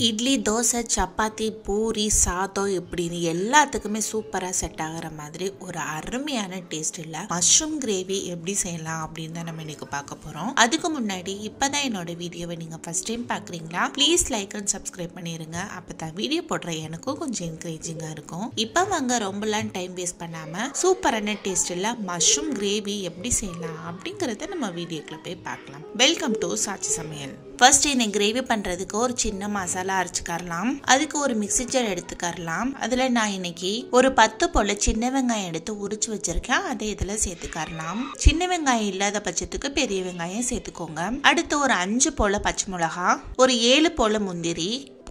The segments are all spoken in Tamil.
இட்லி, தோசை, சப்பாத்தி, பூரி, சாதம் இப்படின்னு எல்லாத்துக்குமே சூப்பராக செட் ஆகிற மாதிரி ஒரு அருமையான டேஸ்ட் இல்லை மஷ்ரூம் கிரேவி எப்படி செய்யலாம் அப்படின்னு தான் நம்ம இன்னைக்கு பார்க்க போகிறோம். அதுக்கு முன்னாடி இப்போதான் என்னோட வீடியோவை நீங்கள் ஃபர்ஸ்ட் டைம் பார்க்குறீங்களா, ப்ளீஸ் லைக் அண்ட் சப்ஸ்கிரைப் பண்ணிடுங்க. அப்போ தான் வீடியோ போடுற எனக்கும் கொஞ்சம் என்கரேஜிங்காக இருக்கும். இப்போ வாங்க ரொம்பலாம் டைம் வேஸ்ட் பண்ணாமல் சூப்பரான டேஸ்ட் இல்லை மஷ்ரூம் கிரேவி எப்படி செய்யலாம் அப்படிங்கிறத நம்ம வீடியோக்குள்ள போய் பார்க்கலாம். வெல்கம் டு சாட்சி சமையல். ஃபர்ஸ்ட் இந்த கிரேவி பண்ணுறதுக்கு ஒரு சின்ன மசாலா அரைச்சிக்கரலாம். அதுக்கு ஒரு மிக்ஸி ஜார் எடுத்துக்கரலாம். அதில் நான் இன்னைக்கு ஒரு 10 போல சின்ன வெங்காயம் எடுத்து உரிச்சு வச்சிருக்கேன். அதை இதில் சேர்த்துக்கரலாம். சின்ன வெங்காயம் இல்லாத பட்சத்துக்கு பெரிய வெங்காயம் சேர்த்துக்கோங்க. அடுத்து ஒரு 5 போல பச்சை மிளகா, ஒரு 7 போல முந்திரி,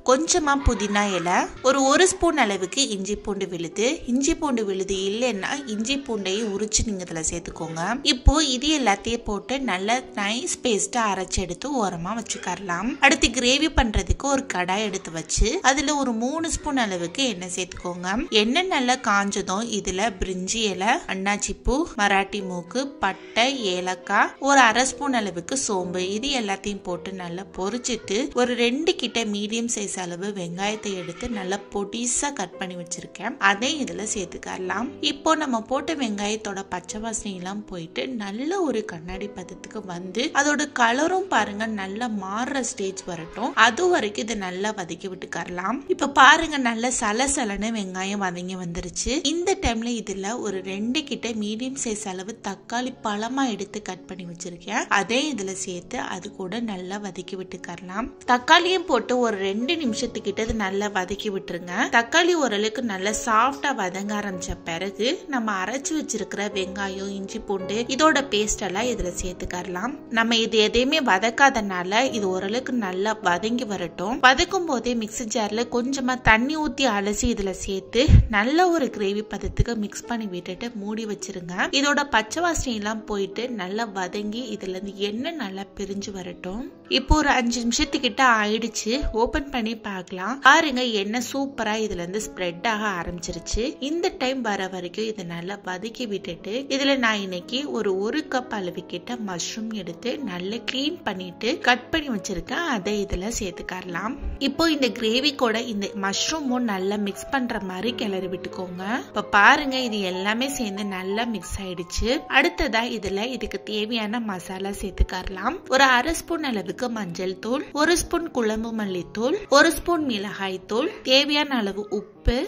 கொஞ்சமா புதினா இலை, ஒரு ஸ்பூன் அளவுக்கு இஞ்சி பூண்டு விழுது இல்லைன்னா இஞ்சி பூண்டையும் உரிச்சு நீங்க இதுல சேர்த்துக்கோங்க. இப்போ இது எல்லாத்தையும் போட்டு நல்லா நைஸ் பேஸ்டா அரைச்சு எடுத்து ஓரமா வச்சுக்கரலாம். அடுத்து கிரேவி பண்றதுக்கு ஒரு கடாய் எடுத்து வச்சு அதுல ஒரு 3 ஸ்பூன் அளவுக்கு எண்ணெய் சேர்த்துக்கோங்க. எண்ணெய் நல்லா காஞ்சதும் இதுல பிரிஞ்சி இலை, அன்னாச்சி பூ, மராட்டி மூக்கு, பட்டை, ஏலக்காய், ஒரு அரை ஸ்பூன் அளவுக்கு சோம்பு, இது எல்லாத்தையும் போட்டு நல்லா பொரிச்சிட்டு ஒரு 2 கிட்ட மீடியம் சைஸ் அளவு வெங்காயத்தை எடுத்து நல்லா பொடிசா கட் பண்ணி வச்சிருக்கேன். அதை இதுல சேர்த்துக்கலாம். இப்போ நம்ம போட்ட வெங்காயத்தோட பச்சை வாசனை எல்லாம் போயிட்டு நல்ல ஒரு கண்ணாடி பதத்துக்கு வந்து அதோட கலரும் பாருங்க நல்லா மாறுற ஸ்டேஜ் வரட்டும். அது வரைக்கும் இதை நல்லா வதக்கி விட்டுக்கரலாம். இப்ப பாருங்க நல்ல சலசலன்னு வெங்காயம் வதங்கி வந்துருச்சு. இந்த டைம்ல இதுல ஒரு 2 கிட்ட மீடியம் சைஸ் அளவு தக்காளி பழமா எடுத்து கட் பண்ணி வச்சிருக்கேன். அதே இதுல சேர்த்து அது கூட நல்லா வதக்கி விட்டுக்கரலாம். தக்காளியும் போட்டு ஒரு 2 நிமிஷத்துக்கிட்ட நல்லா வதக்கி விட்டுருங்க. தக்காளி ஓரளவுக்கு நல்லா சாஃப்டா வதங்க ஆரம்பிச்ச பிறகு நம்ம அரைச்சு வச்சிருக்கிற வெங்காயம், இஞ்சி பூண்டு இதோட பேஸ்ட் எல்லாம் இதுல சேர்த்துக்கரலாம். நம்ம இது எதையுமே வதக்காதனால இது ஓரளவுக்கு நல்லா வதங்கி வரட்டும். வதக்கும் போதே மிக்ஸி ஜார்ல கொஞ்சமா தண்ணி ஊத்தி அலசி இதுல சேர்த்து நல்ல ஒரு கிரேவி பதத்துக்கு மிக்ஸ் பண்ணி விட்டுட்டு மூடி வச்சிருங்க. இதோட பச்சை வாசனை எல்லாம் போயிட்டு நல்லா வதங்கி இதுல இருந்து எண்ணெய் நல்லா பிரிஞ்சு வரட்டும். இப்போ ஒரு 5 நிமிஷத்துக்கிட்ட ஆயிடுச்சு. ஓபன் பண்ணி பார்க்கலாம். பாருங்க எண்ணெய் சூப்பரா இதுல இருந்து ஸ்ப்ரெட் ஆக ஆரம்பிச்சிருச்சு. இந்த டைம் வர வரைக்கும் இதை நல்லா வதக்கி விட்டுட்டு இதுல நான் இன்னைக்கு ஒரு கப் அளவு கிட்ட மஷ்ரூம் எடுத்து நல்லா கிளீன் பண்ணிட்டு கட் பண்ணி வச்சிருக்கேன். அதை இதுல சேர்த்துக்கரலாம். இப்போ இந்த கிரேவி கூட இந்த மஷ்ரூமும் நல்லா மிக்ஸ் பண்ற மாதிரி கிளறி விட்டுக்கோங்க. இப்ப பாருங்க இது எல்லாமே சேர்ந்து நல்லா மிக்ஸ் ஆயிடுச்சு. அடுத்ததா இதுல இதுக்கு தேவையான மசாலா சேர்த்துக்கரலாம். ஒரு அரை ஸ்பூன் அளவுக்கு மஞ்சள் தூள், 1 ஸ்பூன் குழம்பு மல்லித்தூள், 1 ஸ்பூன் மிளகாய் தூள், தேவையான அளவு உப்பு,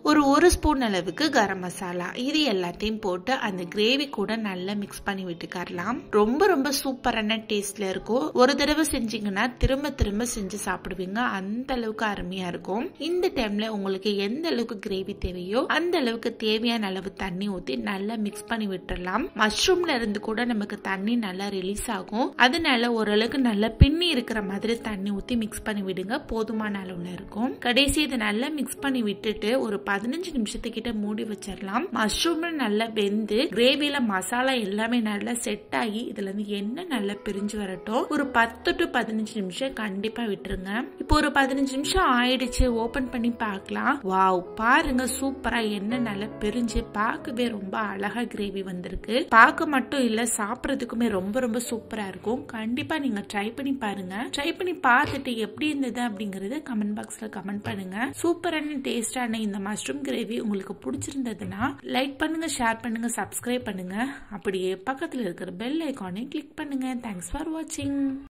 ஒரு ஸ்பூன் அளவுக்கு கரம் மசாலா, இது எல்லாத்தையும் போட்டு அந்த கிரேவி கூட நல்லா மிக்ஸ் பண்ணி விட்டுக்கரலாம். ரொம்ப ரொம்ப சூப்பரான டேஸ்ட்ல இருக்கும். ஒரு தடவை செஞ்சீங்கன்னா திரும்ப திரும்ப செஞ்சு சாப்பிடுவீங்க. அந்த அளவுக்கு அருமையா இருக்கும். இந்த டைம்ல உங்களுக்கு எந்த அளவுக்கு கிரேவி தேவையோ அந்த அளவுக்கு தேவையான அளவு தண்ணி ஊத்தி நல்லா மிக்ஸ் பண்ணி விட்டுறலாம். மஷ்ரூம்ல இருந்து கூட நமக்கு தண்ணி நல்லா ரிலீஸ் ஆகும். அதனால ஓரளவுக்கு நல்லா பின்னி இருக்கிற மாதிரி தண்ணி ஊத்தி மிக்ஸ் பண்ணி விடுங்க. போதுமான அளவுல இருக்கும். கடைசி இதை நல்லா மிக்ஸ் பண்ணி விட்டுட்டு ஒரு 15 நிமிஷத்துக்கிட்ட மூடி வச்சிடலாம். மஷ்ரூம் நல்லா வெந்து கிரேவில மசாலா எல்லாமே நல்லா செட் ஆகி இதுல இருந்து எண்ணெய் நல்லா பிரிஞ்சு வரட்டும். ஒரு 10 to 15 நிமிஷம் கண்டிப்பா விட்டுருங்க. இப்போ ஒரு 15 நிமிஷம் ஆயிடுச்சு. ஓபன் பண்ணி பார்க்கலாம். வாவ், பாருங்க சூப்பரா எண்ணெய் நல்லா பிரிஞ்சு பார்க்கவே ரொம்ப அழகா கிரேவி வந்திருக்கு. பார்க்க மட்டும் இல்ல, சாப்பிடறதுக்குமே ரொம்ப ரொம்ப சூப்பரா இருக்கும். கண்டிப்பா நீங்க ட்ரை பண்ணி பாருங்க. ட்ரை பண்ணி பார்த்துட்டு எப்படி இருந்தது அப்படிங்கறத கமெண்ட் பாக்ஸ்ல கமெண்ட் பண்ணுங்க. சூப்பரான டேஸ்டான இந்த மஷ்ரூம் கிரேவி உங்களுக்கு பிடிச்சிருந்ததுன்னா லைக் பண்ணுங்க, ஷேர் பண்ணுங்க, சப்ஸ்கிரைப் பண்ணுங்க. அப்படியே பக்கத்துல இருக்கிற பெல் ஐகானை கிளிக் பண்ணுங்க. தேங்க்ஸ் ஃபார் வாட்சிங்.